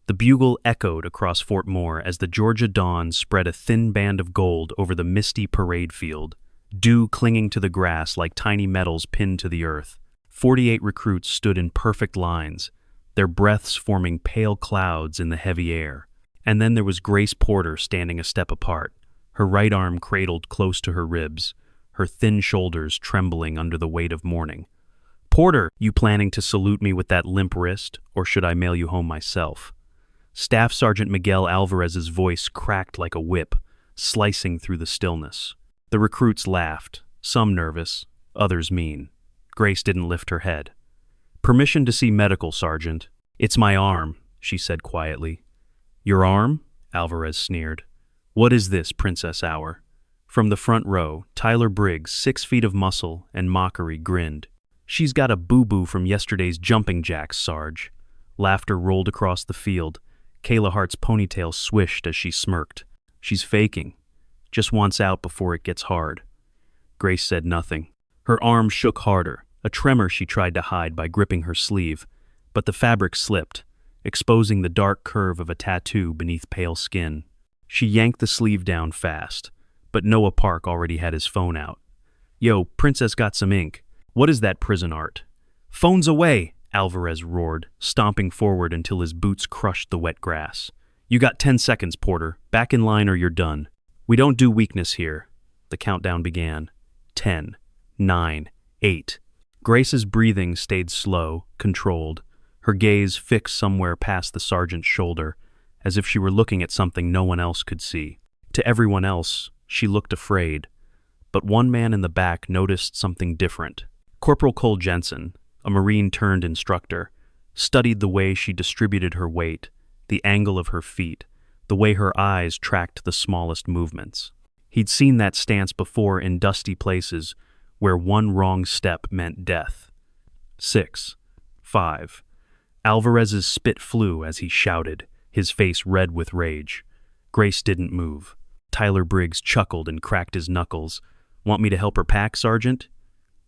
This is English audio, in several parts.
The bugle echoed across Fort Moore as the Georgia dawn spread a thin band of gold over the misty parade field, dew clinging to the grass like tiny metals pinned to the earth. 48 recruits stood in perfect lines, their breaths forming pale clouds in the heavy air. And then there was Grace Porter standing a step apart, her right arm cradled close to her ribs, her thin shoulders trembling under the weight of mourning. "Porter, you planning to salute me with that limp wrist, or should I mail you home myself?" Staff Sergeant Miguel Alvarez's voice cracked like a whip, slicing through the stillness. The recruits laughed, some nervous, others mean. Grace didn't lift her head. "Permission to see medical, Sergeant." "It's my arm," she said quietly. "Your arm?" Alvarez sneered. "What is this, Princess Hour?" From the front row, Tyler Briggs, 6 feet of muscle and mockery, grinned. "She's got a boo-boo from yesterday's jumping jacks, Sarge." Laughter rolled across the field. Kayla Hart's ponytail swished as she smirked. "She's faking. Just wants out before it gets hard." Grace said nothing. Her arm shook harder, a tremor she tried to hide by gripping her sleeve, but the fabric slipped, exposing the dark curve of a tattoo beneath pale skin. She yanked the sleeve down fast, but Noah Park already had his phone out. "Yo, Princess got some ink. What is that prison art?" "Phone's away!" Alvarez roared, stomping forward until his boots crushed the wet grass. "You got 10 seconds, Porter. Back in line or you're done." "We don't do weakness here." The countdown began. 10, 9, 8. Grace's breathing stayed slow, controlled, her gaze fixed somewhere past the sergeant's shoulder, as if she were looking at something no one else could see. To everyone else, she looked afraid, but one man in the back noticed something different. Corporal Cole Jensen, a Marine-turned-instructor, studied the way she distributed her weight, the angle of her feet, the way her eyes tracked the smallest movements. He'd seen that stance before in dusty places where one wrong step meant death. 6, 5. Alvarez's spit flew as he shouted, his face red with rage. Grace didn't move. Tyler Briggs chuckled and cracked his knuckles. "Want me to help her pack, Sergeant?"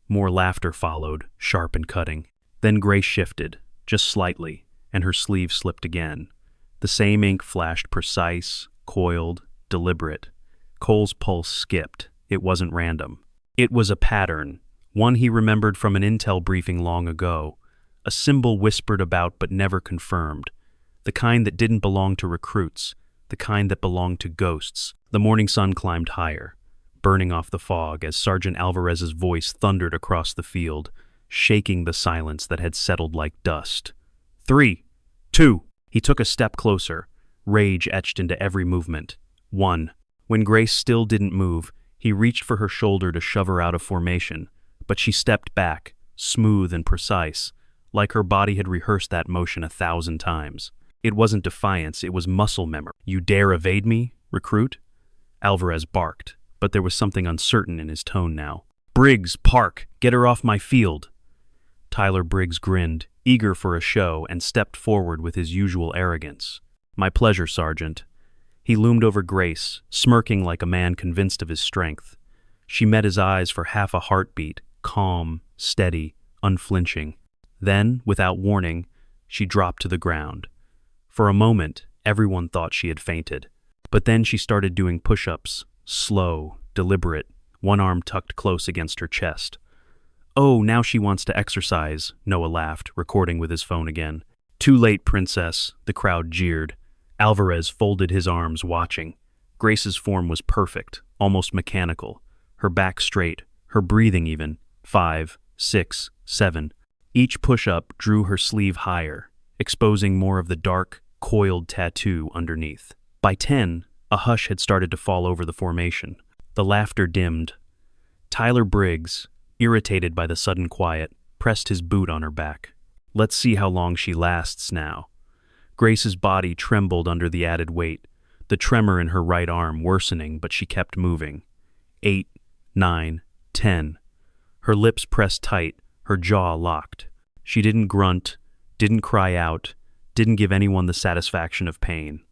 More laughter followed, sharp and cutting. Then Grace shifted, just slightly, and her sleeve slipped again. The same ink flashed precise, coiled, deliberate. Cole's pulse skipped. It wasn't random. It was a pattern, one he remembered from an intel briefing long ago, a symbol whispered about but never confirmed, the kind that didn't belong to recruits, the kind that belonged to ghosts. The morning sun climbed higher, burning off the fog as Sergeant Alvarez's voice thundered across the field, shaking the silence that had settled like dust. 3, 2. He took a step closer, rage etched into every movement. 1. When Grace still didn't move, he reached for her shoulder to shove her out of formation, but she stepped back, smooth and precise, like her body had rehearsed that motion 1,000 times. It wasn't defiance, it was muscle memory. "You dare evade me, recruit?" Alvarez barked, but there was something uncertain in his tone now. "Briggs, Park, get her off my field." Tyler Briggs grinned, eager for a show, and stepped forward with his usual arrogance. "My pleasure, Sergeant." He loomed over Grace, smirking like a man convinced of his strength. She met his eyes for half a heartbeat, calm, steady, unflinching. Then, without warning, she dropped to the ground. For a moment, everyone thought she had fainted. But then she started doing push-ups, slow, deliberate, one arm tucked close against her chest. "Oh, now she wants to exercise," Noah laughed, recording with his phone again. "Too late, Princess," the crowd jeered. Alvarez folded his arms, watching. Grace's form was perfect, almost mechanical. Her back straight, her breathing even. 5, 6, 7. Each push-up drew her sleeve higher, exposing more of the dark, coiled tattoo underneath. By 10, a hush had started to fall over the formation. The laughter dimmed. Tyler Briggs, irritated by the sudden quiet, pressed his boot on her back. "Let's see how long she lasts now." Grace's body trembled under the added weight, the tremor in her right arm worsening, but she kept moving. 8, 9, 10. Her lips pressed tight, her jaw locked. She didn't grunt, didn't cry out, didn't give anyone the satisfaction of pain.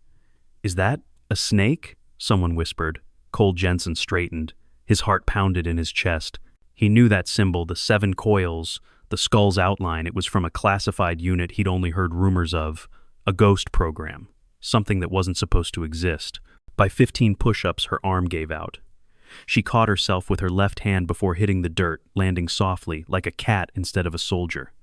"Is that a snake?" someone whispered. Cole Jensen straightened. His heart pounded in his chest. He knew that symbol, the 7 coils, the skull's outline. It was from a classified unit he'd only heard rumors of. A ghost program, something that wasn't supposed to exist. By 15 push-ups, her arm gave out. She caught herself with her left hand before hitting the dirt, landing softly, like a cat instead of a soldier.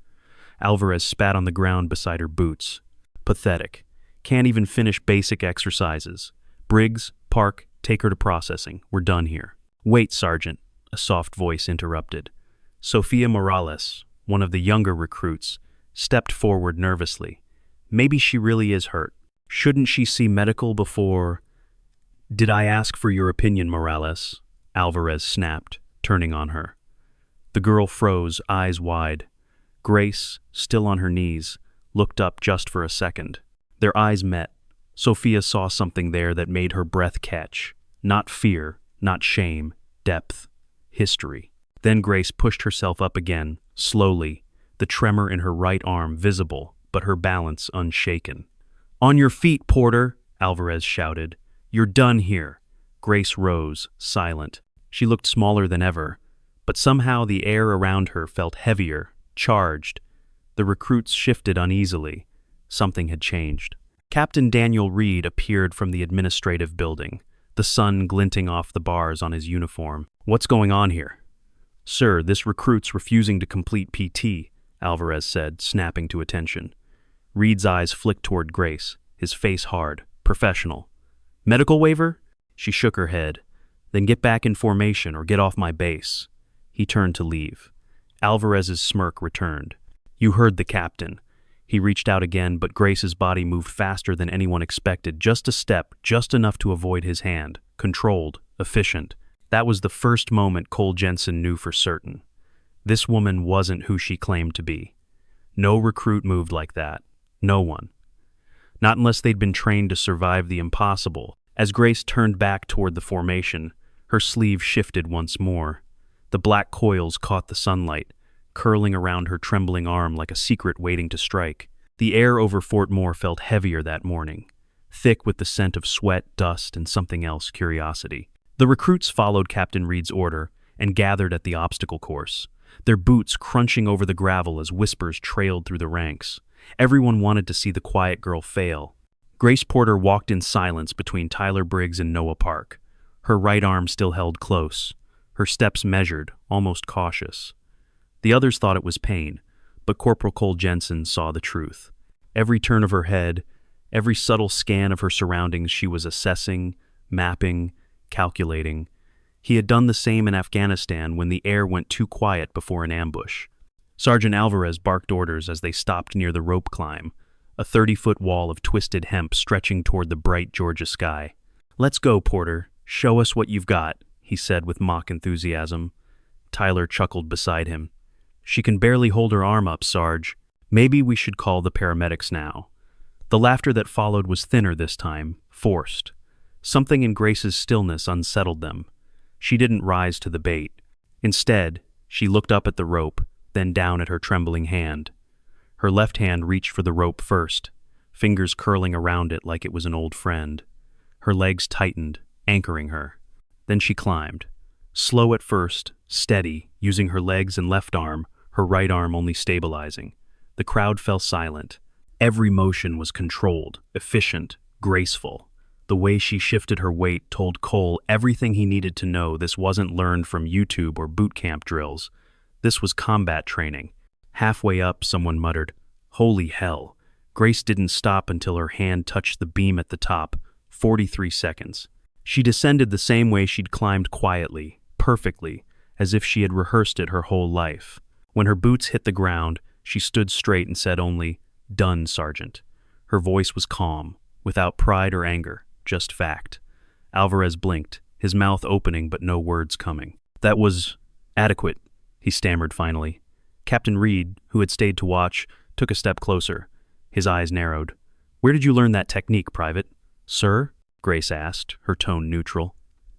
Alvarez spat on the ground beside her boots. Pathetic. Can't even finish basic exercises. Briggs, Park, take her to processing. We're done here. Wait, Sergeant, a soft voice interrupted. Sofia Morales, one of the younger recruits, stepped forward nervously. Maybe she really is hurt. Shouldn't she see medical before... Did I ask for your opinion, Morales? Alvarez snapped, turning on her. The girl froze, eyes wide. Grace, still on her knees, looked up just for a second. Their eyes met. Sophia saw something there that made her breath catch. Not fear, not shame, depth, history. Then Grace pushed herself up again, slowly, the tremor in her right arm visible, but her balance unshaken. On your feet, Porter, Alvarez shouted. You're done here. Grace rose, silent. She looked smaller than ever, but somehow the air around her felt heavier, charged. The recruits shifted uneasily. Something had changed. Captain Daniel Reed appeared from the administrative building, the sun glinting off the bars on his uniform. What's going on here? Sir, this recruit's refusing to complete PT, Alvarez said, snapping to attention. Reed's eyes flicked toward Grace, his face hard, professional. Medical waiver? She shook her head. Then get back in formation or get off my base. He turned to leave. Alvarez's smirk returned. You heard the captain. He reached out again, but Grace's body moved faster than anyone expected, just a step, just enough to avoid his hand. Controlled, efficient. That was the first moment Cole Jensen knew for certain. This woman wasn't who she claimed to be. No recruit moved like that. No one. Not unless they'd been trained to survive the impossible. As Grace turned back toward the formation, her sleeve shifted once more. The black coils caught the sunlight, curling around her trembling arm like a secret waiting to strike. The air over Fort Moore felt heavier that morning, thick with the scent of sweat, dust, and something else, curiosity. The recruits followed Captain Reed's order and gathered at the obstacle course, their boots crunching over the gravel as whispers trailed through the ranks. Everyone wanted to see the quiet girl fail. Grace Porter walked in silence between Tyler Briggs and Noah Park, her right arm still held close, her steps measured, almost cautious. The others thought it was pain, but Corporal Cole Jensen saw the truth. Every turn of her head, every subtle scan of her surroundings, she was assessing, mapping, calculating. He had done the same in Afghanistan when the air went too quiet before an ambush. Sergeant Alvarez barked orders as they stopped near the rope climb, a 30-foot wall of twisted hemp stretching toward the bright Georgia sky. Let's go, Porter. Show us what you've got, he said with mock enthusiasm. Tyler chuckled beside him. She can barely hold her arm up, Sarge. Maybe we should call the paramedics now. The laughter that followed was thinner this time, forced. Something in Grace's stillness unsettled them. She didn't rise to the bait. Instead, she looked up at the rope, then down at her trembling hand. Her left hand reached for the rope first, fingers curling around it like it was an old friend. Her legs tightened, anchoring her. Then she climbed. Slow at first, steady, using her legs and left arm, her right arm only stabilizing. The crowd fell silent. Every motion was controlled, efficient, graceful. The way she shifted her weight told Cole everything he needed to know. This wasn't learned from YouTube or boot camp drills. This was combat training. Halfway up, someone muttered, "Holy hell." Grace didn't stop until her hand touched the beam at the top, 43 seconds. She descended the same way she'd climbed quietly, perfectly, as if she had rehearsed it her whole life. When her boots hit the ground, she stood straight and said only, "Done, Sergeant." Her voice was calm, without pride or anger, just fact. Alvarez blinked, his mouth opening but no words coming. "That was adequate," he stammered finally. Captain Reed, who had stayed to watch, took a step closer. His eyes narrowed. "Where did you learn that technique, Private?" "Sir?" Grace asked, her tone neutral.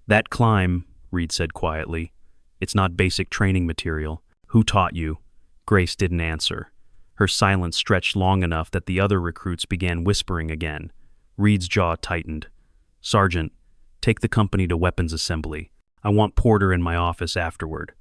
"That climb," Reed said quietly. "It's not basic training material. Who taught you?" Grace didn't answer. Her silence stretched long enough that the other recruits began whispering again. Reed's jaw tightened. "Sergeant, take the company to weapons assembly. I want Porter in my office afterward."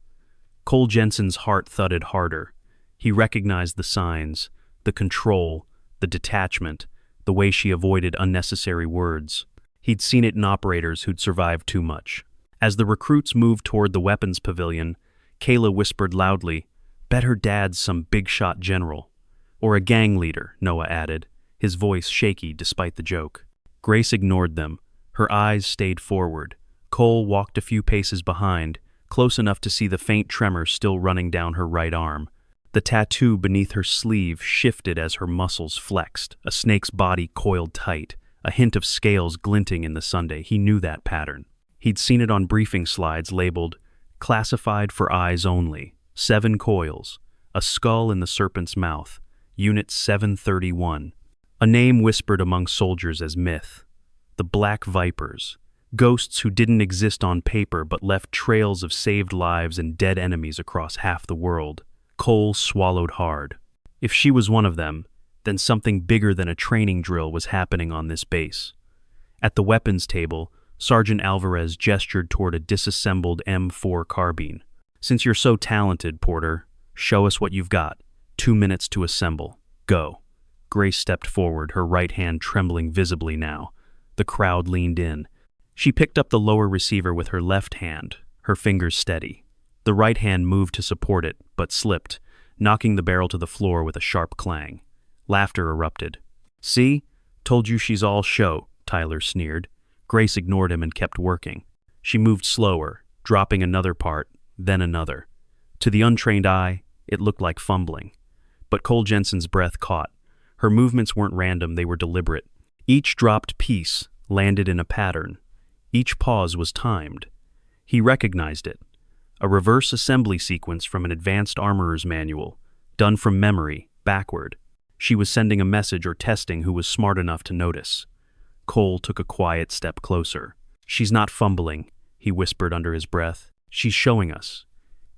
Cole Jensen's heart thudded harder. He recognized the signs, the control, the detachment, the way she avoided unnecessary words. He'd seen it in operators who'd survived too much. As the recruits moved toward the weapons pavilion, Kayla whispered loudly, "Bet her dad's some big-shot general." "Or a gang leader," Noah added, his voice shaky despite the joke. Grace ignored them. Her eyes stayed forward. Cole walked a few paces behind, close enough to see the faint tremor still running down her right arm. The tattoo beneath her sleeve shifted as her muscles flexed, a snake's body coiled tight, a hint of scales glinting in the sunday. He knew that pattern. He'd seen it on briefing slides labeled, "Classified for eyes only, 7 coils, a skull in the serpent's mouth, Unit 731. A name whispered among soldiers as myth. The Black Vipers, ghosts who didn't exist on paper but left trails of saved lives and dead enemies across half the world. Cole swallowed hard. If she was one of them, then something bigger than a training drill was happening on this base. At the weapons table, Sergeant Alvarez gestured toward a disassembled M4 carbine. "Since you're so talented, Porter, show us what you've got. 2 minutes to assemble. Go." Grace stepped forward, her right hand trembling visibly now. The crowd leaned in. She picked up the lower receiver with her left hand, her fingers steady. The right hand moved to support it, but slipped, knocking the barrel to the floor with a sharp clang. Laughter erupted. "See? Told you she's all show," Tyler sneered. Grace ignored him and kept working. She moved slower, dropping another part, then another. To the untrained eye, it looked like fumbling. But Cole Jensen's breath caught. Her movements weren't random, they were deliberate. Each dropped piece landed in a pattern. Each pause was timed. He recognized it. A reverse assembly sequence from an advanced armorer's manual, done from memory, backward. She was sending a message or testing who was smart enough to notice. Cole took a quiet step closer. "She's not fumbling," he whispered under his breath. "She's showing us."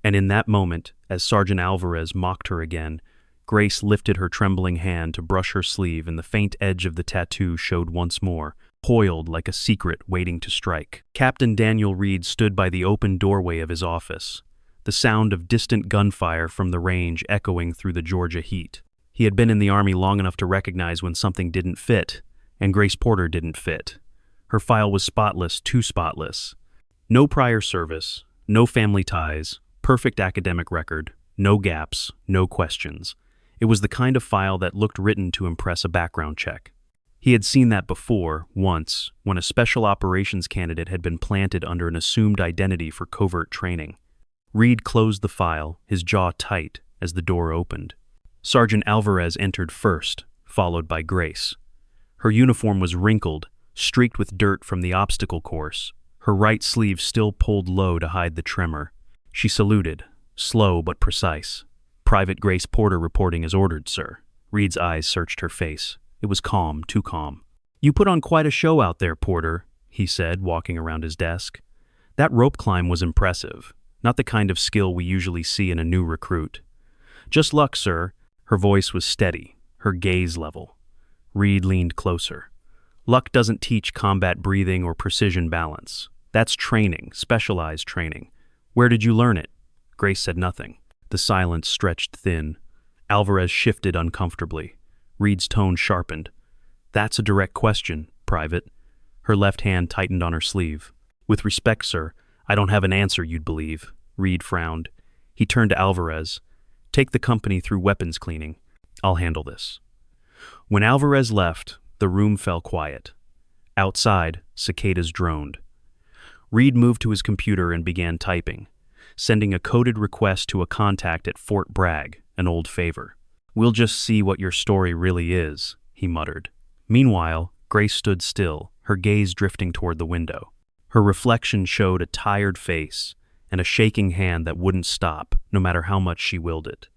And in that moment, as Sergeant Alvarez mocked her again, Grace lifted her trembling hand to brush her sleeve and the faint edge of the tattoo showed once more, coiled like a secret waiting to strike. Captain Daniel Reed stood by the open doorway of his office, the sound of distant gunfire from the range echoing through the Georgia heat. He had been in the Army long enough to recognize when something didn't fit, and Grace Porter didn't fit. Her file was spotless, too spotless. No prior service, no family ties, perfect academic record, no gaps, no questions. It was the kind of file that looked written to impress a background check. He had seen that before, once, when a special operations candidate had been planted under an assumed identity for covert training. Reed closed the file, his jaw tight, as the door opened. Sergeant Alvarez entered first, followed by Grace. Her uniform was wrinkled, streaked with dirt from the obstacle course, her right sleeve still pulled low to hide the tremor. She saluted, slow but precise. "Private Grace Porter reporting as ordered, sir." Reed's eyes searched her face. It was calm, too calm. "You put on quite a show out there, Porter," he said, walking around his desk. "That rope climb was impressive, not the kind of skill we usually see in a new recruit." "Just luck, sir." Her voice was steady, her gaze level. Reed leaned closer. "Luck doesn't teach combat breathing or precision balance. That's training, specialized training. Where did you learn it?" Grace said nothing. The silence stretched thin. Alvarez shifted uncomfortably. Reed's tone sharpened. "That's a direct question, Private." Her left hand tightened on her sleeve. "With respect, sir, I don't have an answer you'd believe." Reed frowned. He turned to Alvarez. "Take the company through weapons cleaning. I'll handle this." When Alvarez left, the room fell quiet. Outside, cicadas droned. Reed moved to his computer and began typing, sending a coded request to a contact at Fort Bragg, an old favor. "We'll just see what your story really is," he muttered. Meanwhile, Grace stood still, her gaze drifting toward the window. Her reflection showed a tired face and a shaking hand that wouldn't stop, no matter how much she willed it.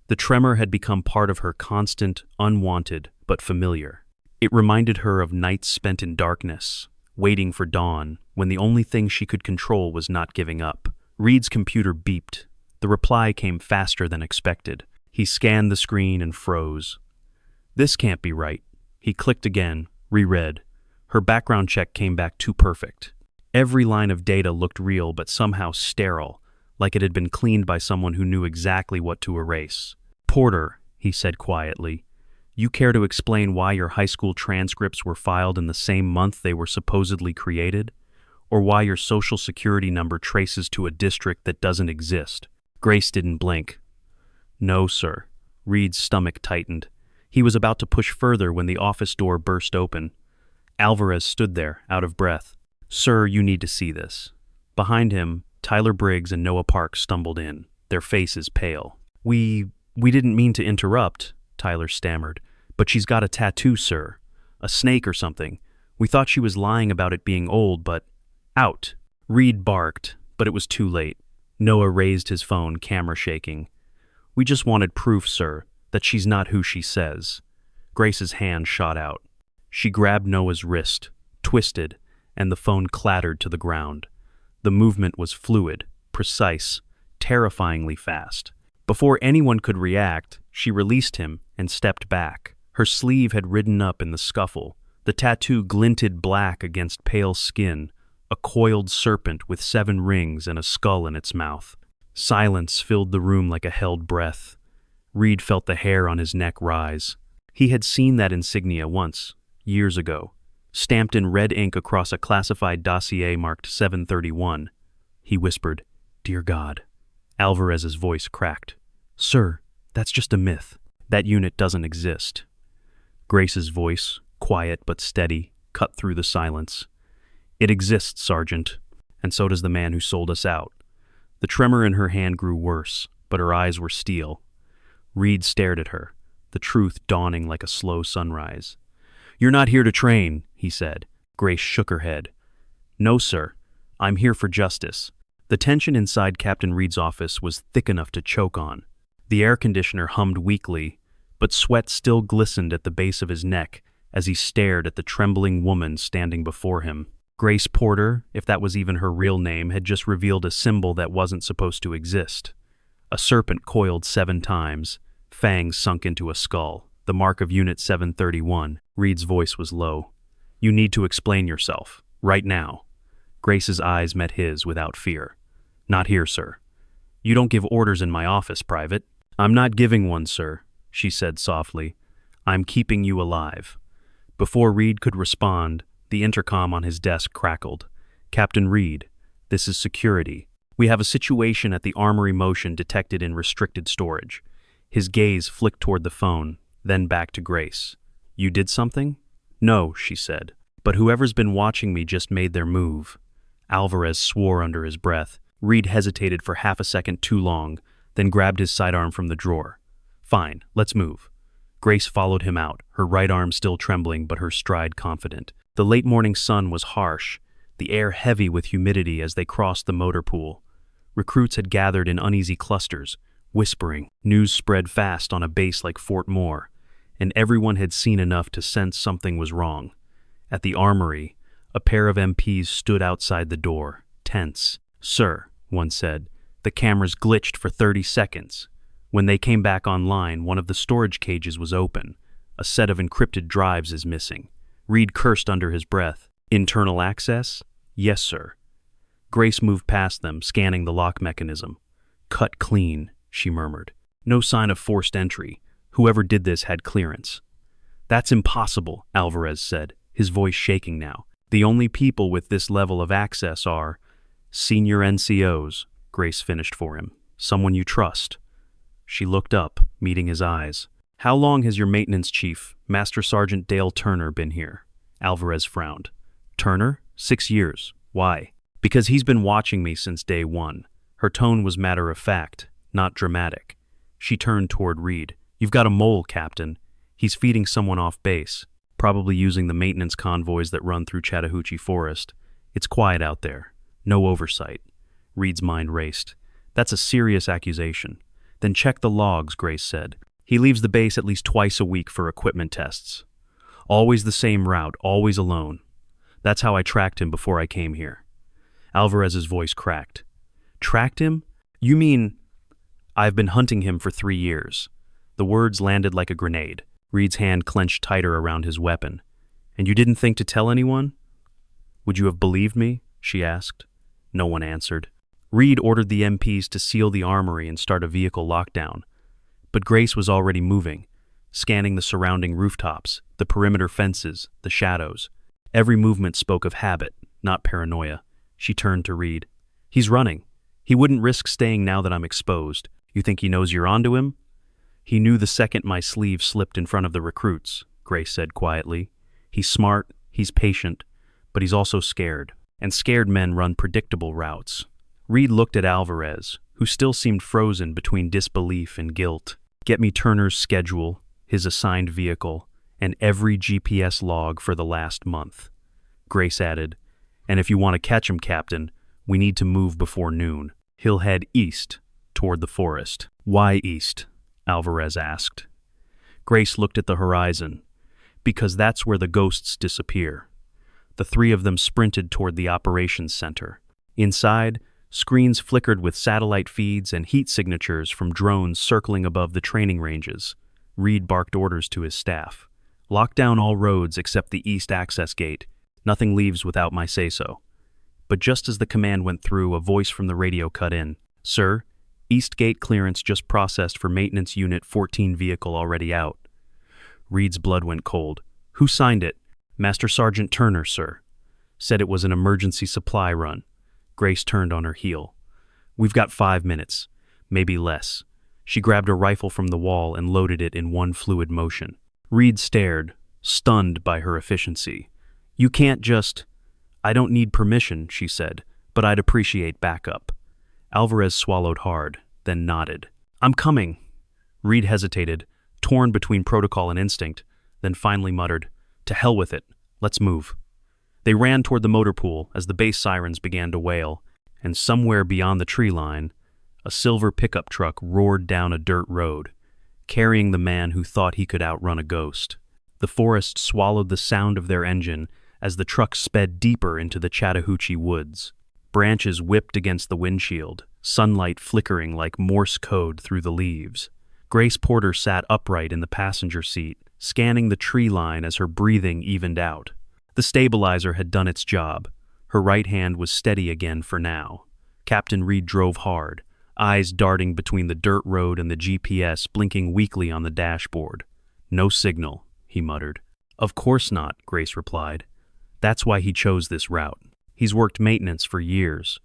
The tremor had become part of her constant, unwanted, but familiar. It reminded her of nights spent in darkness, waiting for dawn, when the only thing she could control was not giving up. Reed's computer beeped. The reply came faster than expected. He scanned the screen and froze. "This can't be right." He clicked again, reread. Her background check came back too perfect. Every line of data looked real but somehow sterile, like it had been cleaned by someone who knew exactly what to erase. "Porter," he said quietly, You care to explain why your high school transcripts were filed in the same month they were supposedly created? Or why your social security number traces to a district that doesn't exist? Grace didn't blink. No, sir. Reed's stomach tightened. He was about to push further when the office door burst open. Alvarez stood there, out of breath. Sir, you need to see this. Behind him, Tyler Briggs and Noah Park stumbled in, their faces pale. We didn't mean to interrupt, Tyler stammered. But she's got a tattoo, sir. A snake or something. We thought she was lying about it being old, but... Out. Reed barked, but it was too late. Noah raised his phone, camera shaking. We just wanted proof, sir, that she's not who she says. Grace's hand shot out. She grabbed Noah's wrist, twisted, and the phone clattered to the ground. The movement was fluid, precise, terrifyingly fast. Before anyone could react, she released him and stepped back. Her sleeve had ridden up in the scuffle. The tattoo glinted black against pale skin, a coiled serpent with 7 rings and a skull in its mouth. Silence filled the room like a held breath. Reed felt the hair on his neck rise. He had seen that insignia once, years ago, stamped in red ink across a classified dossier marked 731. He whispered, "Dear God." Alvarez's voice cracked. "Sir, that's just a myth. That unit doesn't exist." Grace's voice, quiet but steady, cut through the silence. "It exists, Sergeant, and so does the man who sold us out." The tremor in her hand grew worse, but her eyes were steel. Reed stared at her, the truth dawning like a slow sunrise. "You're not here to train," he said. Grace shook her head. "No, sir. I'm here for justice." The tension inside Captain Reed's office was thick enough to choke on. The air conditioner hummed weakly, but sweat still glistened at the base of his neck as he stared at the trembling woman standing before him. Grace Porter, if that was even her real name, had just revealed a symbol that wasn't supposed to exist. A serpent coiled 7 times, fangs sunk into a skull, the mark of Unit 731. Reed's voice was low. "You need to explain yourself, right now." Grace's eyes met his without fear. "Not here, sir. You don't give orders in my office, Private." "I'm not giving one, sir," she said softly. "I'm keeping you alive." Before Reed could respond, the intercom on his desk crackled. "Captain Reed, this is security. We have a situation at the Armory Motion detected in restricted storage." His gaze flicked toward the phone, then back to Grace. "You did something?" "No," she said. "But whoever's been watching me just made their move." Alvarez swore under his breath. Reed hesitated for half a second too long, then grabbed his sidearm from the drawer. "Fine, let's move." Grace followed him out, her right arm still trembling but her stride confident. The late morning sun was harsh, the air heavy with humidity as they crossed the motor pool. Recruits had gathered in uneasy clusters, whispering. News spread fast on a base like Fort Moore, and everyone had seen enough to sense something was wrong. At the armory, a pair of MPs stood outside the door, tense. "Sir," one said, "the cameras glitched for 30 seconds. When they came back online, one of the storage cages was open. A set of encrypted drives is missing." Reed cursed under his breath. "Internal access?" "Yes, sir." Grace moved past them, scanning the lock mechanism. "Cut clean," she murmured. "No sign of forced entry. Whoever did this had clearance." "That's impossible," Alvarez said, his voice shaking now. "The only people with this level of access are senior NCOs," Grace finished for him. "Someone you trust." She looked up, meeting his eyes. "How long has your maintenance chief, Master Sergeant Dale Turner, been here?" Alvarez frowned. "Turner? 6 years. Why?" "Because he's been watching me since day one." Her tone was matter-of-fact, not dramatic. She turned toward Reed. "You've got a mole, Captain. He's feeding someone off base, probably using the maintenance convoys that run through Chattahoochee Forest. It's quiet out there. No oversight." Reed's mind raced. "That's a serious accusation." "Then check the logs," Grace said. "He leaves the base at least twice a week for equipment tests. Always the same route, always alone. That's how I tracked him before I came here." Alvarez's voice cracked. "Tracked him? You mean—" "I've been hunting him for 3 years." The words landed like a grenade. Reed's hand clenched tighter around his weapon. "And you didn't think to tell anyone?" "Would you have believed me?" she asked. No one answered. Reed ordered the MPs to seal the armory and start a vehicle lockdown. But Grace was already moving. scanning the surrounding rooftops, the perimeter fences, the shadows. Every movement spoke of habit, not paranoia. She turned to Reed. He's running. He wouldn't risk staying now that I'm exposed. You think he knows you're onto him? He knew the second my sleeve slipped in front of the recruits, Grace said quietly. He's smart, he's patient, but he's also scared. And scared men run predictable routes. Reed looked at Alvarez, who still seemed frozen between disbelief and guilt. Get me Turner's schedule, his assigned vehicle, and every GPS log for the last month. Grace added, and if you want to catch him, Captain, we need to move before noon. He'll head east, toward the forest. Why east? Alvarez asked. Grace looked at the horizon. Because that's where the ghosts disappear. The three of them sprinted toward the operations center. Inside, screens flickered with satellite feeds and heat signatures from drones circling above the training ranges. Reed barked orders to his staff. Lock down all roads except the east access gate. Nothing leaves without my say-so. But just as the command went through, a voice from the radio cut in. Sir, East Gate clearance just processed for Maintenance Unit 14 vehicle already out. Reed's blood went cold. Who signed it? Master Sergeant Turner, sir. Said it was an emergency supply run. Grace turned on her heel. We've got 5 minutes, maybe less. She grabbed a rifle from the wall and loaded it in one fluid motion. Reed stared, stunned by her efficiency. You can't just... I don't need permission, she said, but I'd appreciate backup. Alvarez swallowed hard, then nodded. I'm coming. Reed hesitated, torn between protocol and instinct, then finally muttered, to hell with it, let's move. They ran toward the motor pool as the base sirens began to wail, and somewhere beyond the tree line, a silver pickup truck roared down a dirt road, carrying the man who thought he could outrun a ghost. The forest swallowed the sound of their engine as the truck sped deeper into the Chattahoochee woods. Branches whipped against the windshield, sunlight flickering like Morse code through the leaves. Grace Porter sat upright in the passenger seat, scanning the tree line as her breathing evened out. The stabilizer had done its job. Her right hand was steady again for now. Captain Reed drove hard, eyes darting between the dirt road and the GPS blinking weakly on the dashboard. No signal, he muttered. Of course not, Grace replied. That's why he chose this route. He's worked maintenance for years,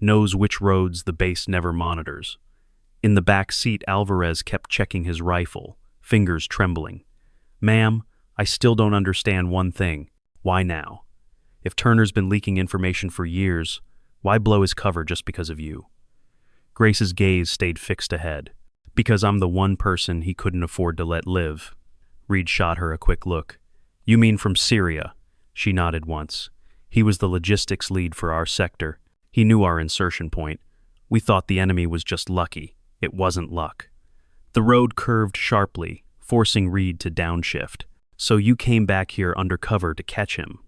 knows which roads the base never monitors. In the back seat, Alvarez kept checking his rifle, fingers trembling. Ma'am, I still don't understand one thing. Why now? If Turner's been leaking information for years, why blow his cover just because of you? Grace's gaze stayed fixed ahead. Because I'm the one person he couldn't afford to let live. Reed shot her a quick look. You mean from Syria? She nodded once. He was the logistics lead for our sector. He knew our insertion point. We thought the enemy was just lucky. It wasn't luck. The road curved sharply, forcing Reed to downshift. So you came back here undercover to catch him.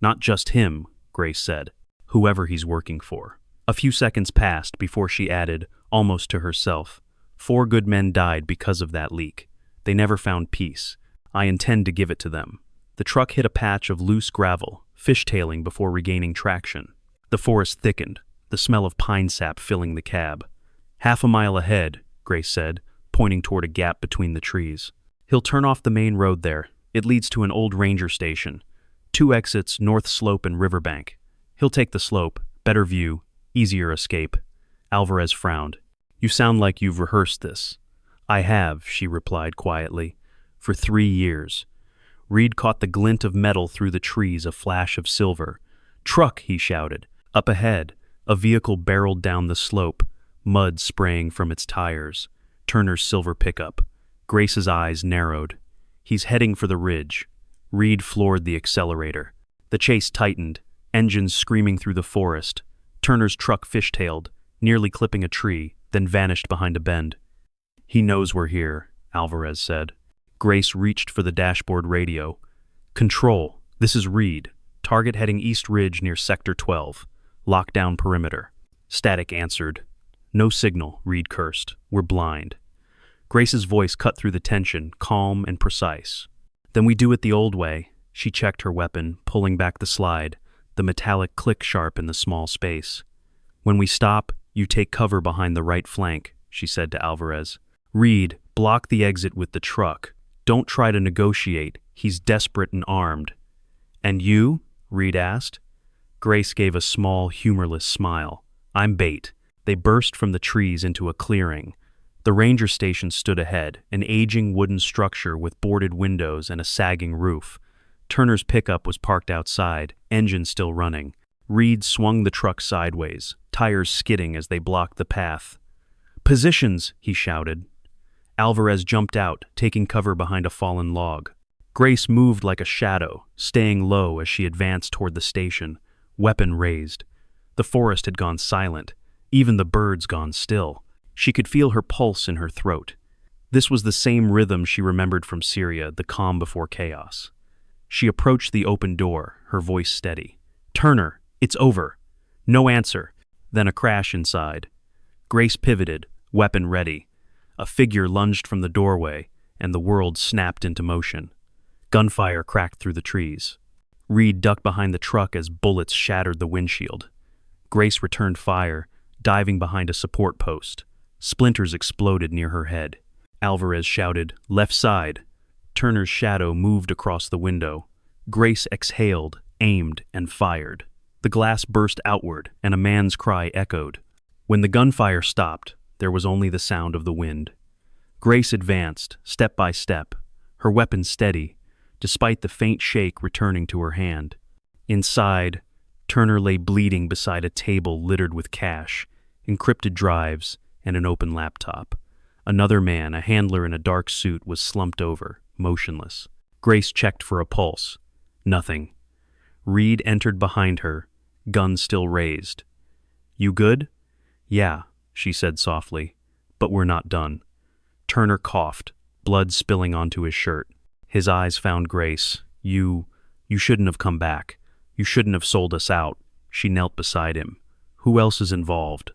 Not just him, Grace said. Whoever he's working for. A few seconds passed before she added, almost to herself, 4 good men died because of that leak. They never found peace. I intend to give it to them. The truck hit a patch of loose gravel, fishtailing before regaining traction. The forest thickened, the smell of pine sap filling the cab. 1/2 mile ahead, Grace said, pointing toward a gap between the trees. He'll turn off the main road there. It leads to an old ranger station. 2 exits, North Slope and Riverbank. He'll take the slope, better view, easier escape. Alvarez frowned. You sound like you've rehearsed this. I have, she replied quietly. For 3 years. Reed caught the glint of metal through the trees, a flash of silver. Truck, he shouted. Up ahead, a vehicle barreled down the slope, mud spraying from its tires. Turner's silver pickup. Grace's eyes narrowed. He's heading for the ridge. Reed floored the accelerator. The chase tightened, engines screaming through the forest. Turner's truck fishtailed, nearly clipping a tree, then vanished behind a bend. He knows we're here, Alvarez said. Grace reached for the dashboard radio. Control, this is Reed. Target heading East Ridge near Sector 12. Lockdown perimeter. Static answered. No signal, Reed cursed. We're blind. Grace's voice cut through the tension, calm and precise. Then we do it the old way. She checked her weapon, pulling back the slide, the metallic click sharp in the small space. When we stop, you take cover behind the right flank, she said to Alvarez. Reed, block the exit with the truck. Don't try to negotiate. He's desperate and armed. And you? Reed asked. Grace gave a small, humorless smile. I'm bait. They burst from the trees into a clearing. The ranger station stood ahead, an aging wooden structure with boarded windows and a sagging roof. Turner's pickup was parked outside, engine still running. Reed swung the truck sideways, tires skidding as they blocked the path. Positions, he shouted. Alvarez jumped out, taking cover behind a fallen log. Grace moved like a shadow, staying low as she advanced toward the station, weapon raised. The forest had gone silent, even the birds gone still. She could feel her pulse in her throat. This was the same rhythm she remembered from Syria, the calm before chaos. She approached the open door, her voice steady. Turner, it's over. No answer. Then a crash inside. Grace pivoted, weapon ready. A figure lunged from the doorway, and the world snapped into motion. Gunfire cracked through the trees. Reed ducked behind the truck as bullets shattered the windshield. Grace returned fire, diving behind a support post. Splinters exploded near her head. Alvarez shouted, "Left side." Turner's shadow moved across the window. Grace exhaled, aimed, and fired. The glass burst outward, and a man's cry echoed. When the gunfire stopped, there was only the sound of the wind. Grace advanced, step by step, her weapon steady, despite the faint shake returning to her hand. Inside, Turner lay bleeding beside a table littered with cash, encrypted drives, and an open laptop. Another man, a handler in a dark suit, was slumped over, motionless. Grace checked for a pulse. Nothing. Reed entered behind her, gun still raised. "You good?" "Yeah," she said softly, "but we're not done." Turner coughed, blood spilling onto his shirt. His eyes found Grace. You shouldn't have come back. You shouldn't have sold us out." She knelt beside him. "Who else is involved?"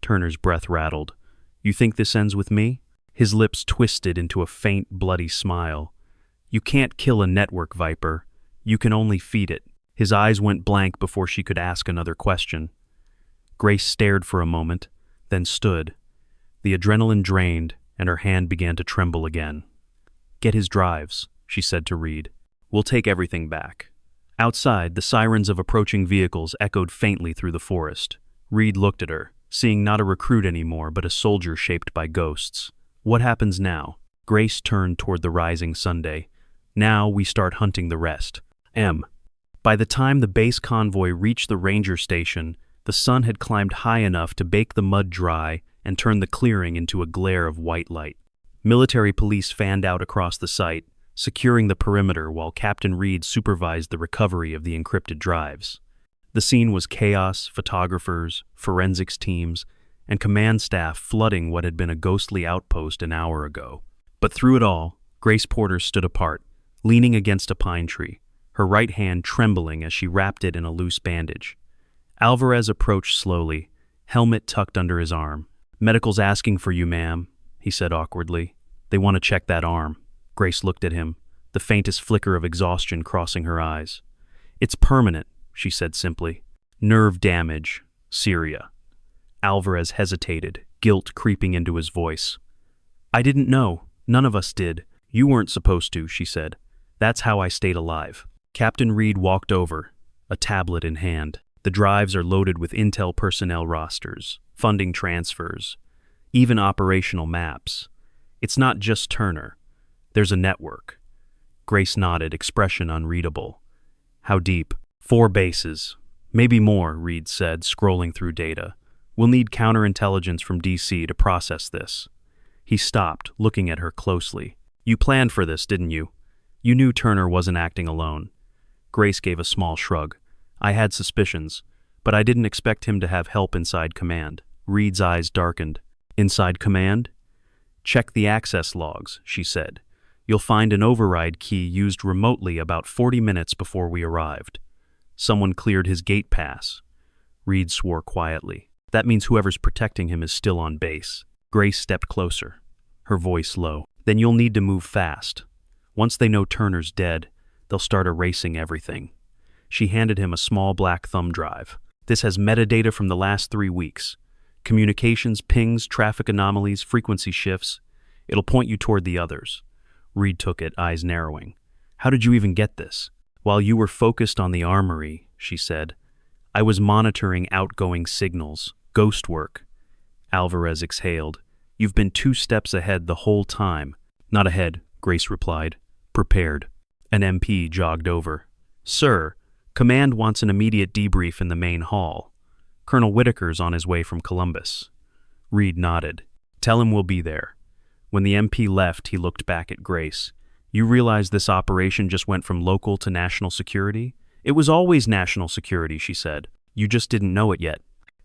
Turner's breath rattled. "You think this ends with me?" His lips twisted into a faint, bloody smile. "You can't kill a network viper. You can only feed it." His eyes went blank before she could ask another question. Grace stared for a moment, then stood. The adrenaline drained, and her hand began to tremble again. "Get his drives," she said to Reed. "We'll take everything back." Outside, the sirens of approaching vehicles echoed faintly through the forest. Reed looked at her, seeing not a recruit anymore, but a soldier shaped by ghosts. "What happens now?" Grace turned toward the rising Sunday. "Now we start hunting the rest." By the time the base convoy reached the ranger station, the sun had climbed high enough to bake the mud dry and turn the clearing into a glare of white light. Military police fanned out across the site, securing the perimeter while Captain Reed supervised the recovery of the encrypted drives. The scene was chaos, photographers, forensics teams, and command staff flooding what had been a ghostly outpost an hour ago. But through it all, Grace Porter stood apart, leaning against a pine tree, her right hand trembling as she wrapped it in a loose bandage. Alvarez approached slowly, helmet tucked under his arm. "Medical's asking for you, ma'am," he said awkwardly. "They want to check that arm." Grace looked at him, the faintest flicker of exhaustion crossing her eyes. "It's permanent," she said simply. "Nerve damage. Syria." Alvarez hesitated, guilt creeping into his voice. "I didn't know. None of us did. You weren't supposed to," she said. "That's how I stayed alive." Captain Reed walked over, a tablet in hand. The drives are loaded with intel personnel rosters, funding transfers, even operational maps. It's not just Turner. There's a network. Grace nodded, expression unreadable. "How deep?" "4 bases. Maybe more," Reed said, scrolling through data. "We'll need counterintelligence from DC to process this." He stopped, looking at her closely. "You planned for this, didn't you? You knew Turner wasn't acting alone." Grace gave a small shrug. "I had suspicions, but I didn't expect him to have help inside command." Reed's eyes darkened. "Inside command?" "Check the access logs," she said. "You'll find an override key used remotely about 40 minutes before we arrived. Someone cleared his gate pass." Reed swore quietly. "That means whoever's protecting him is still on base." Grace stepped closer, her voice low. "Then you'll need to move fast. Once they know Turner's dead, they'll start erasing everything." She handed him a small black thumb drive. "This has metadata from the last 3 weeks. Communications, pings, traffic anomalies, frequency shifts. It'll point you toward the others. Reed took it, eyes narrowing. How did you even get this? While you were focused on the armory, she said. I was monitoring outgoing signals. Ghost work. Alvarez exhaled. You've been 2 steps ahead the whole time. Not ahead, Grace replied. Prepared. An MP jogged over. Sir, Command wants an immediate debrief in the main hall. Colonel Whitaker's on his way from Columbus. Reed nodded. Tell him we'll be there. When the MP left, he looked back at Grace. You realize this operation just went from local to national security? It was always national security, she said. You just didn't know it yet.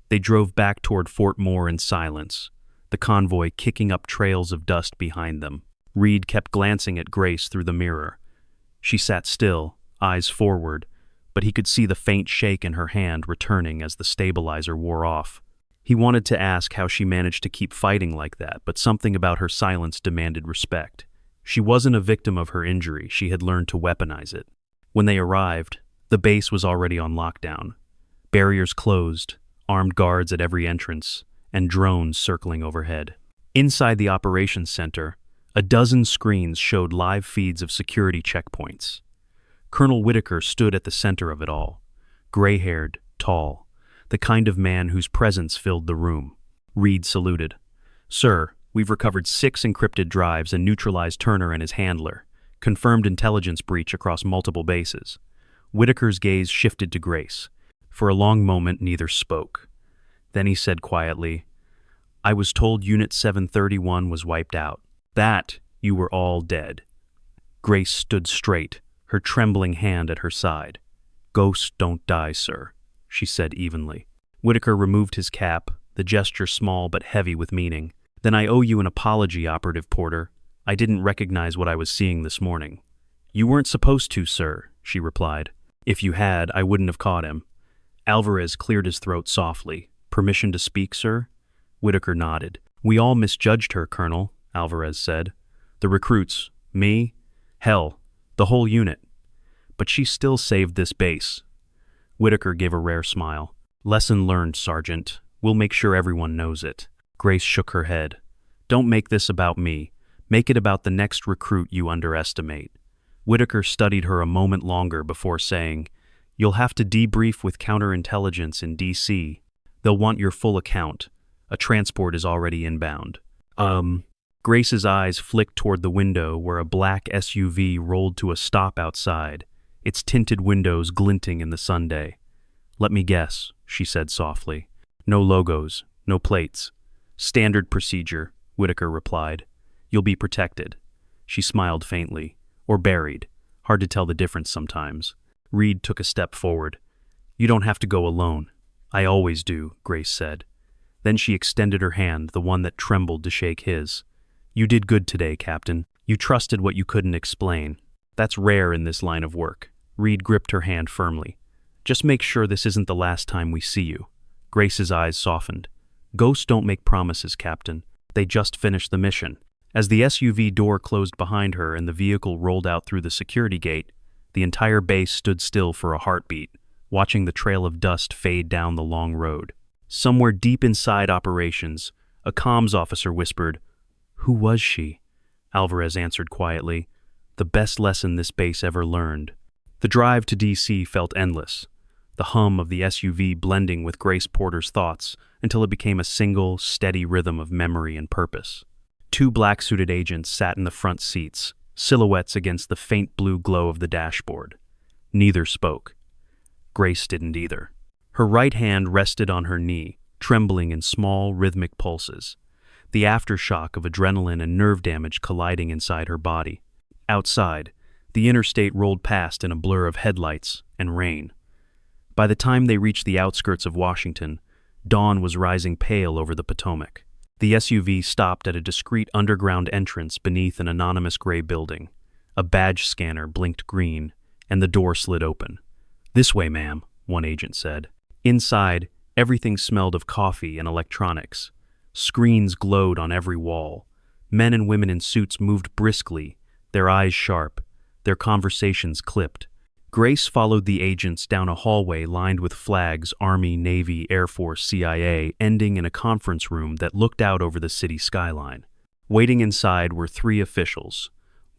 They drove back toward Fort Moore in silence, the convoy kicking up trails of dust behind them. Reed kept glancing at Grace through the mirror. She sat still, eyes forward, but he could see the faint shake in her hand returning as the stabilizer wore off. He wanted to ask how she managed to keep fighting like that, but something about her silence demanded respect. She wasn't a victim of her injury, she had learned to weaponize it. When they arrived, the base was already on lockdown. Barriers closed, armed guards at every entrance, and drones circling overhead. Inside the operations center, a dozen screens showed live feeds of security checkpoints. Colonel Whitaker stood at the center of it all, gray-haired, tall, the kind of man whose presence filled the room. Reed saluted. Sir, we've recovered 6 encrypted drives and neutralized Turner and his handler. Confirmed intelligence breach across multiple bases. Whitaker's gaze shifted to Grace. For a long moment, neither spoke. Then he said quietly, I was told Unit 731 was wiped out. That you were all dead. Grace stood straight, her trembling hand at her side. Ghosts don't die, sir, she said evenly. Whitaker removed his cap, the gesture small but heavy with meaning. Then I owe you an apology, Operative Porter. I didn't recognize what I was seeing this morning. You weren't supposed to, sir, she replied. If you had, I wouldn't have caught him. Alvarez cleared his throat softly. Permission to speak, sir? Whitaker nodded. We all misjudged her, Colonel, Alvarez said. The recruits, me, hell, the whole unit. But she still saved this base. Whitaker gave a rare smile. Lesson learned, Sergeant. We'll make sure everyone knows it. Grace shook her head. Don't make this about me. Make it about the next recruit you underestimate. Whitaker studied her a moment longer before saying, You'll have to debrief with counterintelligence in D.C. They'll want your full account. A transport is already inbound. Grace's eyes flicked toward the window where a black SUV rolled to a stop outside, its tinted windows glinting in the Sunday. Let me guess, she said softly. No logos, no plates. Standard procedure, Whitaker replied. You'll be protected. She smiled faintly. Or buried. Hard to tell the difference sometimes. Reed took a step forward. You don't have to go alone. I always do, Grace said. Then she extended her hand, the one that trembled to shake his. You did good today, Captain. You trusted what you couldn't explain. That's rare in this line of work. Reed gripped her hand firmly. Just make sure this isn't the last time we see you. Grace's eyes softened. Ghosts don't make promises, Captain. They just finished the mission. As the SUV door closed behind her and the vehicle rolled out through the security gate, the entire base stood still for a heartbeat, watching the trail of dust fade down the long road. Somewhere deep inside operations, a comms officer whispered, Who was she? Alvarez answered quietly, The best lesson this base ever learned. The drive to D.C. felt endless, the hum of the SUV blending with Grace Porter's thoughts until it became a single, steady rhythm of memory and purpose. 2 black-suited agents sat in the front seats, silhouettes against the faint blue glow of the dashboard. Neither spoke. Grace didn't either. Her right hand rested on her knee, trembling in small, rhythmic pulses, the aftershock of adrenaline and nerve damage colliding inside her body. Outside, the interstate rolled past in a blur of headlights and rain. By the time they reached the outskirts of Washington, dawn was rising pale over the Potomac. The SUV stopped at a discreet underground entrance beneath an anonymous gray building. A badge scanner blinked green, and the door slid open. This way, ma'am, one agent said. Inside, everything smelled of coffee and electronics. Screens glowed on every wall. Men and women in suits moved briskly, their eyes sharp, their conversations clipped. Grace followed the agents down a hallway lined with flags, Army, Navy, Air Force, CIA, ending in a conference room that looked out over the city skyline. Waiting inside were 3 officials,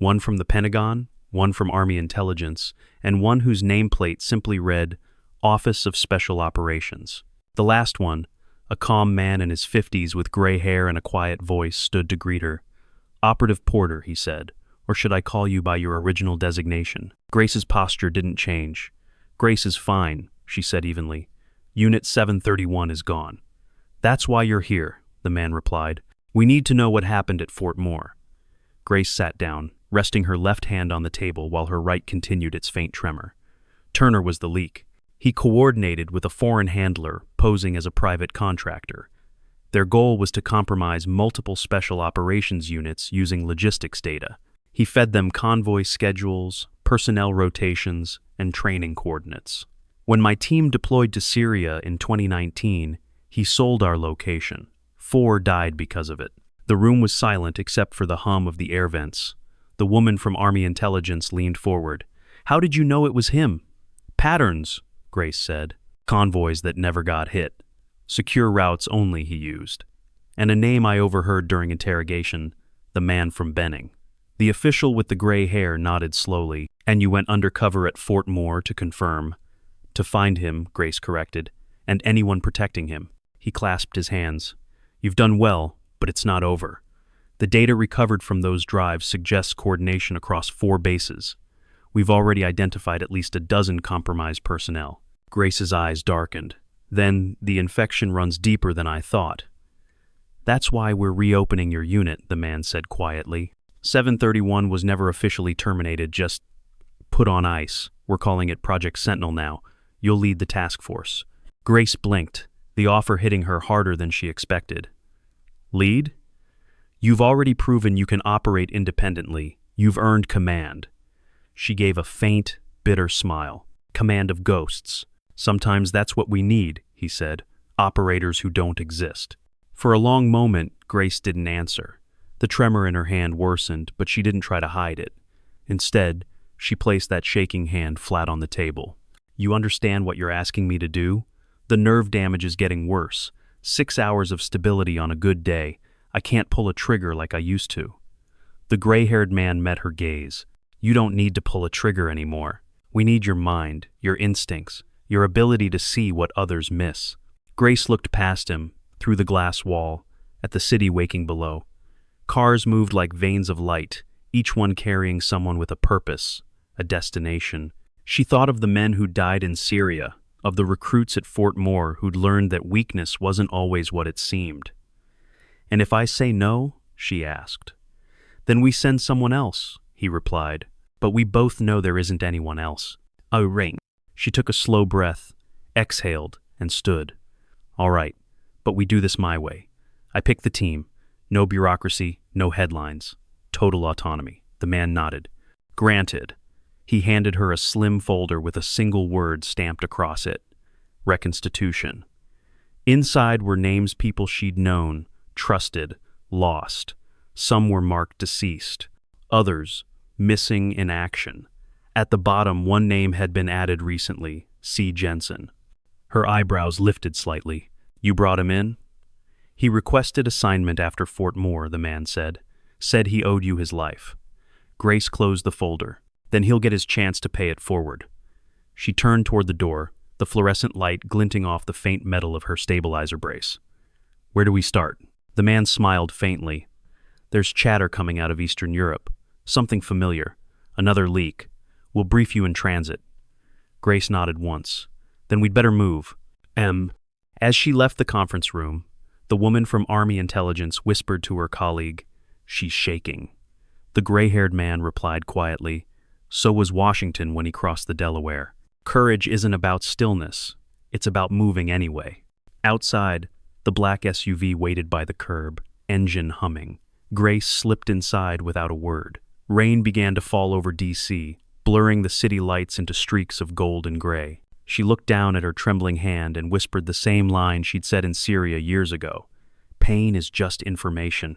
One from the Pentagon, one from Army Intelligence, and one whose nameplate simply read, Office of Special Operations. The last one, a calm man in his 50s with gray hair and a quiet voice, stood to greet her. Operative Porter, he said, or should I call you by your original designation? Grace's posture didn't change. Grace is fine, she said evenly. Unit 731 is gone. That's why you're here, the man replied. We need to know what happened at Fort Moore. Grace sat down, resting her left hand on the table while her right continued its faint tremor. Turner was the leak. He coordinated with a foreign handler posing as a private contractor. Their goal was to compromise multiple special operations units using logistics data. He fed them convoy schedules, personnel rotations, and training coordinates. When my team deployed to Syria in 2019, he sold our location. 4 died because of it. The room was silent except for the hum of the air vents. The woman from Army Intelligence leaned forward. How did you know it was him? Patterns, Grace said. Convoys that never got hit. Secure routes only, he used. And a name I overheard during interrogation, the man from Benning. The official with the gray hair nodded slowly. And you went undercover at Fort Moore to confirm. To find him, Grace corrected, and anyone protecting him. He clasped his hands. You've done well, but it's not over. The data recovered from those drives suggests coordination across 4 bases. We've already identified at least a dozen compromised personnel. Grace's eyes darkened. Then, the infection runs deeper than I thought. That's why we're reopening your unit, the man said quietly. 731 was never officially terminated, just put on ice. We're calling it Project Sentinel now. You'll lead the task force. Grace blinked, the offer hitting her harder than she expected. Lead? You've already proven you can operate independently. You've earned command. She gave a faint, bitter smile. Command of ghosts. Sometimes that's what we need, he said. Operators who don't exist. For a long moment, Grace didn't answer. The tremor in her hand worsened, but she didn't try to hide it. Instead, she placed that shaking hand flat on the table. You understand what you're asking me to do? The nerve damage is getting worse. 6 hours of stability on a good day. I can't pull a trigger like I used to. The gray-haired man met her gaze. You don't need to pull a trigger anymore. We need your mind, your instincts, your ability to see what others miss. Grace looked past him, through the glass wall, at the city waking below. Cars moved like veins of light, each one carrying someone with a purpose, a destination. She thought of the men who died in Syria, of the recruits at Fort Moore who'd learned that weakness wasn't always what it seemed. And if I say no, she asked. Then we send someone else, he replied. But we both know there isn't anyone else. Oh, ring. She took a slow breath, exhaled, and stood. All right, but we do this my way. I pick the team. No bureaucracy, no headlines. Total autonomy. The man nodded. Granted. He handed her a slim folder with a single word stamped across it. Reconstitution. Inside were names people she'd known, trusted, lost. Some were marked deceased. Others, missing in action. At the bottom, one name had been added recently, C. Jensen. Her eyebrows lifted slightly. You brought him in? He requested assignment after Fort Moore, the man said. Said he owed you his life. Grace closed the folder. Then he'll get his chance to pay it forward. She turned toward the door, the fluorescent light glinting off the faint metal of her stabilizer brace. Where do we start? The man smiled faintly. There's chatter coming out of Eastern Europe. Something familiar. Another leak. We'll brief you in transit. Grace nodded once. Then we'd better move. As she left the conference room, the woman from Army Intelligence whispered to her colleague, She's shaking. The gray-haired man replied quietly, So was Washington when he crossed the Delaware. Courage isn't about stillness. It's about moving anyway. Outside, the black SUV waited by the curb, engine humming. Grace slipped inside without a word. Rain began to fall over D.C., blurring the city lights into streaks of gold and gray. She looked down at her trembling hand and whispered the same line she'd said in Syria years ago. Pain is just information.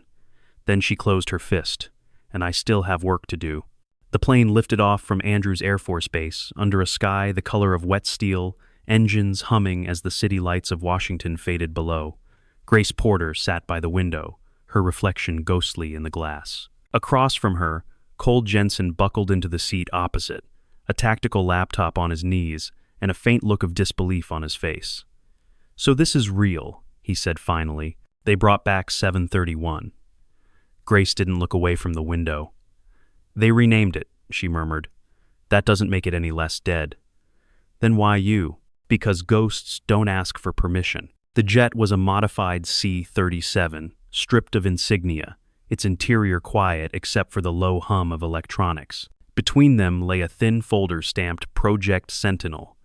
Then she closed her fist. And I still have work to do. The plane lifted off from Andrews Air Force Base, under a sky the color of wet steel, engines humming as the city lights of Washington faded below. Grace Porter sat by the window, her reflection ghostly in the glass. Across from her, Cole Jensen buckled into the seat opposite, a tactical laptop on his knees and a faint look of disbelief on his face. "So this is real," he said finally. "They brought back 731. Grace didn't look away from the window. "They renamed it," she murmured. "That doesn't make it any less dead." "Then why you?" "Because ghosts don't ask for permission." The jet was a modified C-37, stripped of insignia, its interior quiet except for the low hum of electronics. Between them lay a thin folder stamped Project Sentinel,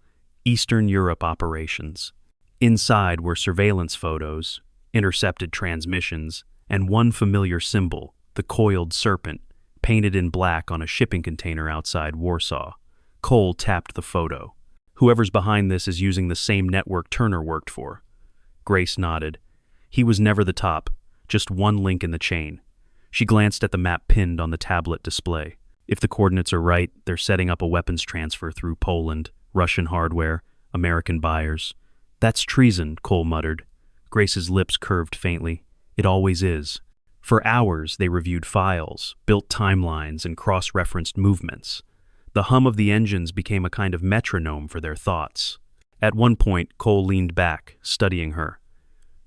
Eastern Europe Operations. Inside were surveillance photos, intercepted transmissions, and one familiar symbol, the coiled serpent, painted in black on a shipping container outside Warsaw. Cole tapped the photo. "Whoever's behind this is using the same network Turner worked for." Grace nodded. He was never the top, just one link in the chain. She glanced at the map pinned on the tablet display. If the coordinates are right, they're setting up a weapons transfer through Poland, Russian hardware, American buyers. "That's treason," Cole muttered. Grace's lips curved faintly. "It always is." For hours, they reviewed files, built timelines, and cross-referenced movements. The hum of the engines became a kind of metronome for their thoughts. At one point, Cole leaned back, studying her.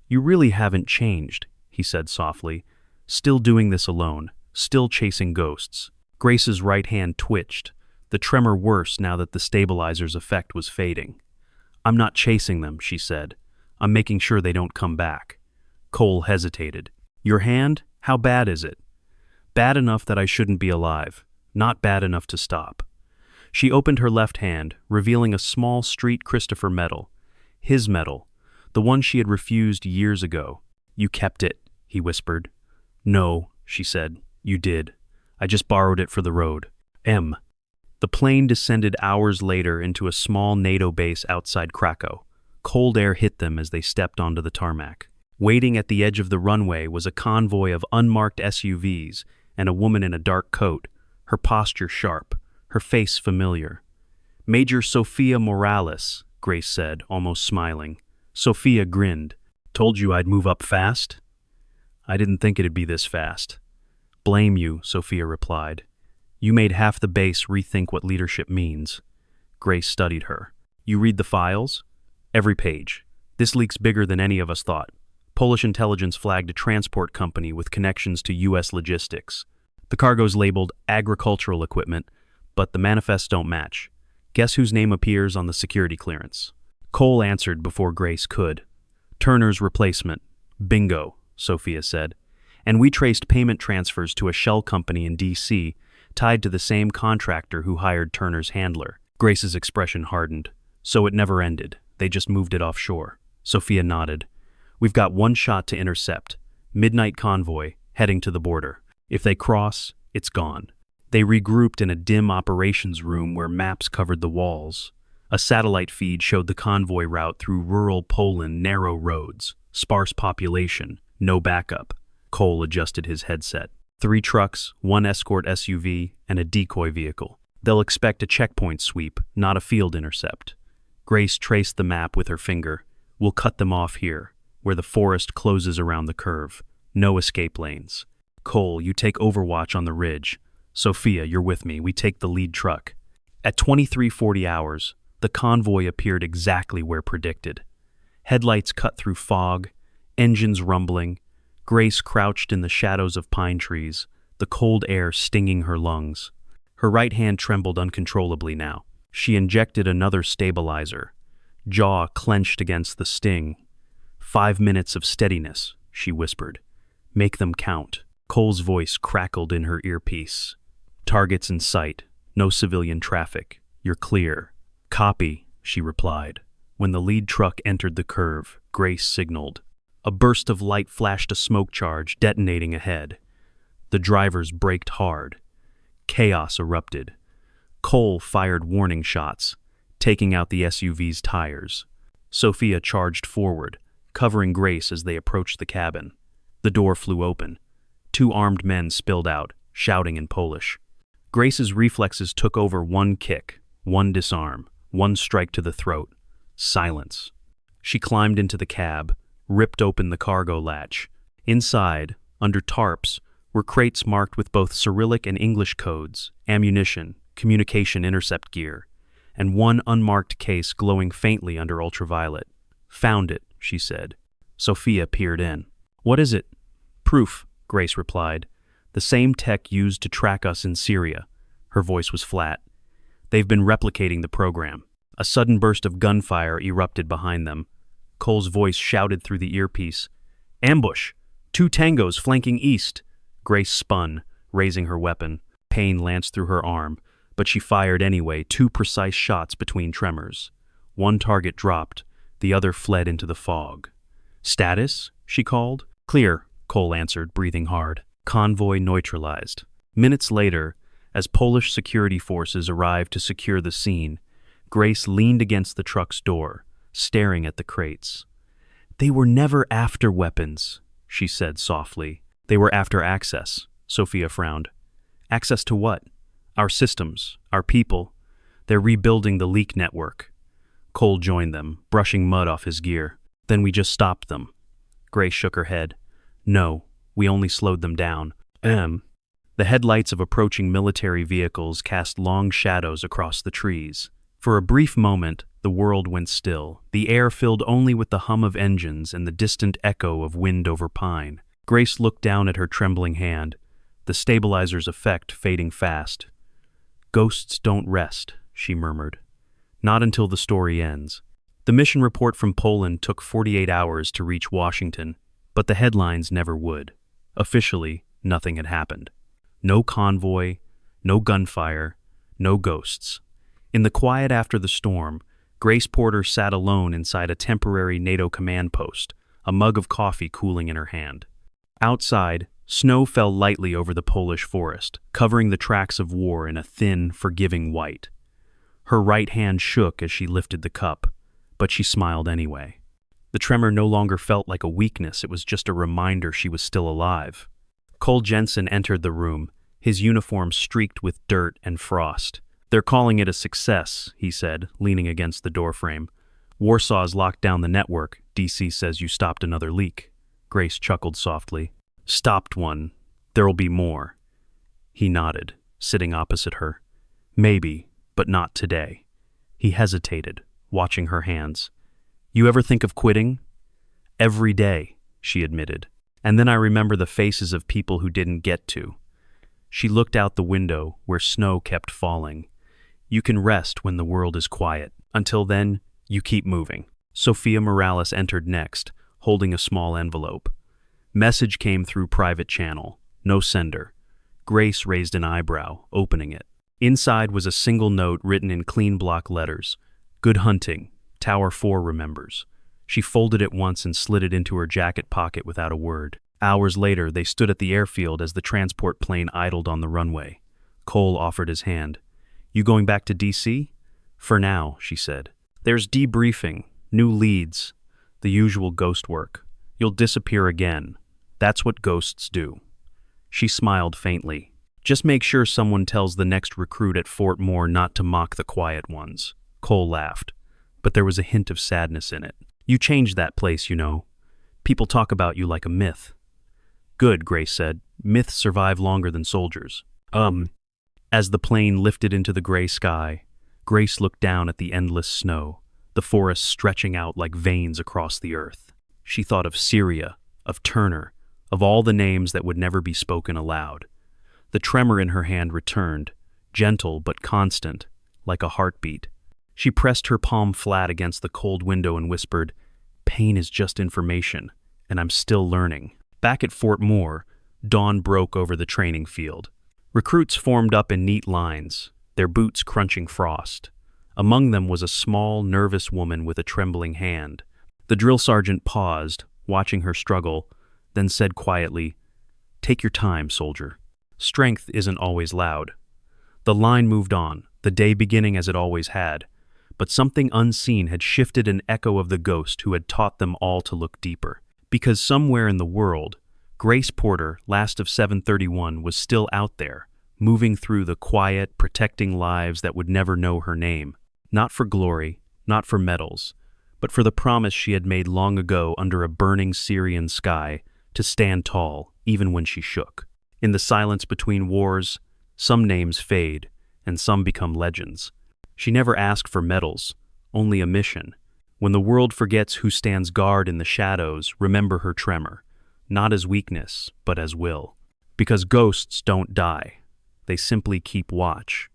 "You really haven't changed," he said softly. "Still doing this alone, still chasing ghosts." Grace's right hand twitched, the tremor worse now that the stabilizer's effect was fading. "I'm not chasing them," she said. "I'm making sure they don't come back." Cole hesitated. "Your hand? How bad is it?" "Bad enough that I shouldn't be alive. Not bad enough to stop." She opened her left hand, revealing a small Street Christopher medal. His medal, the one she had refused years ago. "You kept it," he whispered. "No," she said. "You did. I just borrowed it for the road." M. The plane descended hours later into a small NATO base outside Krakow. Cold air hit them as they stepped onto the tarmac. Waiting at the edge of the runway was a convoy of unmarked SUVs and a woman in a dark coat, her posture sharp, her face familiar. "Major Sophia Morales," Grace said, almost smiling. Sophia grinned. "Told you I'd move up fast?" "I didn't think it'd be this fast." "Blame you," Sophia replied. "You made half the base rethink what leadership means." Grace studied her. "You read the files?" "Every page. This leak's bigger than any of us thought. Polish intelligence flagged a transport company with connections to U.S. logistics. The cargo's labeled agricultural equipment, but the manifests don't match. Guess whose name appears on the security clearance?" Cole answered before Grace could. "Turner's replacement. Bingo," Sophia said. "And we traced payment transfers to a shell company in D.C., tied to the same contractor who hired Turner's handler." Grace's expression hardened. "So it never ended. They just moved it offshore." Sophia nodded. "We've got one shot to intercept. Midnight convoy, heading to the border. If they cross, it's gone." They regrouped in a dim operations room where maps covered the walls. A satellite feed showed the convoy route through rural Poland, narrow roads, sparse population, no backup. Cole adjusted his headset. 3 trucks, 1 escort SUV, and a decoy vehicle. They'll expect a checkpoint sweep, not a field intercept. Grace traced the map with her finger. "We'll cut them off here, where the forest closes around the curve. No escape lanes. Cole, you take overwatch on the ridge. Sophia, you're with me. We take the lead truck." At 23:40 hours, the convoy appeared exactly where predicted. Headlights cut through fog, engines rumbling. Grace crouched in the shadows of pine trees, the cold air stinging her lungs. Her right hand trembled uncontrollably now. She injected another stabilizer, jaw clenched against the sting. 5 minutes of steadiness, she whispered. "Make them count." Cole's voice crackled in her earpiece. "Targets in sight. No civilian traffic. You're clear." "Copy," she replied. When the lead truck entered the curve, Grace signaled. A burst of light flashed a smoke charge, detonating ahead. The drivers braked hard. Chaos erupted. Cole fired warning shots, taking out the SUV's tires. Sophia charged forward, covering Grace as they approached the cabin. The door flew open. 2 armed men spilled out, shouting in Polish. Grace's reflexes took over: 1 kick, 1 disarm, 1 strike to the throat. Silence. She climbed into the cab, ripped open the cargo latch. Inside, under tarps, were crates marked with both Cyrillic and English codes, ammunition, communication intercept gear, and one unmarked case glowing faintly under ultraviolet. "Found it," she said. Sophia peered in. "What is it?" "Proof," Grace replied. "The same tech used to track us in Syria." Her voice was flat. "They've been replicating the program." A sudden burst of gunfire erupted behind them. Cole's voice shouted through the earpiece. "Ambush! 2 tangos flanking east!" Grace spun, raising her weapon. Pain lanced through her arm, but she fired anyway, 2 precise shots between tremors. One target dropped, the other fled into the fog. "Status?" she called. "Clear," Cole answered, breathing hard. Convoy neutralized. Minutes later, as Polish security forces arrived to secure the scene, Grace leaned against the truck's door, staring at the crates. "They were never after weapons," she said softly. "They were after access," Sophia frowned. "Access to what?" "Our systems, our people. They're rebuilding the leak network." Cole joined them, brushing mud off his gear. "Then we just stopped them." Grace shook her head. "No, we only slowed them down." The headlights of approaching military vehicles cast long shadows across the trees. For a brief moment, the world went still, the air filled only with the hum of engines and the distant echo of wind over pine. Grace looked down at her trembling hand, the stabilizer's effect fading fast. "Ghosts don't rest," she murmured. "Not until the story ends." The mission report from Poland took 48 hours to reach Washington, but the headlines never would. Officially, nothing had happened. No convoy, no gunfire, no ghosts. In the quiet after the storm, Grace Porter sat alone inside a temporary NATO command post, a mug of coffee cooling in her hand. Outside, snow fell lightly over the Polish forest, covering the tracks of war in a thin, forgiving white. Her right hand shook as she lifted the cup, but she smiled anyway. The tremor no longer felt like a weakness, it was just a reminder she was still alive. Cole Jensen entered the room, his uniform streaked with dirt and frost. "They're calling it a success," he said, leaning against the doorframe. "Warsaw's locked down the network. DC says you stopped another leak." Grace chuckled softly. "Stopped one. There'll be more." He nodded, sitting opposite her. "Maybe, but not today." He hesitated, watching her hands. "You ever think of quitting?" "Every day," she admitted. "And then I remember the faces of people who didn't get to." She looked out the window, where snow kept falling. "You can rest when the world is quiet. Until then, you keep moving." Sophia Morales entered next, holding a small envelope. Message came through private channel. No sender. Grace raised an eyebrow, opening it. Inside was a single note written in clean block letters. "Good hunting. Tower 4 remembers." She folded it once and slid it into her jacket pocket without a word. Hours later, they stood at the airfield as the transport plane idled on the runway. Cole offered his hand. "You going back to DC?" "For now," she said. "There's debriefing, new leads, the usual ghost work. You'll disappear again. That's what ghosts do." She smiled faintly. "Just make sure someone tells the next recruit at Fort Moore not to mock the quiet ones." Cole laughed, but there was a hint of sadness in it. "You changed that place, you know. People talk about you like a myth." "Good," Grace said. "Myths survive longer than soldiers." As the plane lifted into the gray sky, Grace looked down at the endless snow, the forest stretching out like veins across the earth. She thought of Syria, of Turner, of all the names that would never be spoken aloud. The tremor in her hand returned, gentle but constant, like a heartbeat. She pressed her palm flat against the cold window and whispered, "Pain is just information, and I'm still learning." Back at Fort Moore, dawn broke over the training field. Recruits formed up in neat lines, their boots crunching frost. Among them was a small, nervous woman with a trembling hand. The drill sergeant paused, watching her struggle, then said quietly, "Take your time, soldier. Strength isn't always loud." The line moved on, the day beginning as it always had, but something unseen had shifted an echo of the ghost who had taught them all to look deeper. Because somewhere in the world, Grace Porter, last of 731, was still out there, moving through the quiet, protecting lives that would never know her name. Not for glory, not for medals, but for the promise she had made long ago under a burning Syrian sky to stand tall, even when she shook. In the silence between wars, some names fade, and some become legends. She never asked for medals, only a mission. When the world forgets who stands guard in the shadows, remember her tremor, not as weakness, but as will. Because ghosts don't die. They simply keep watch.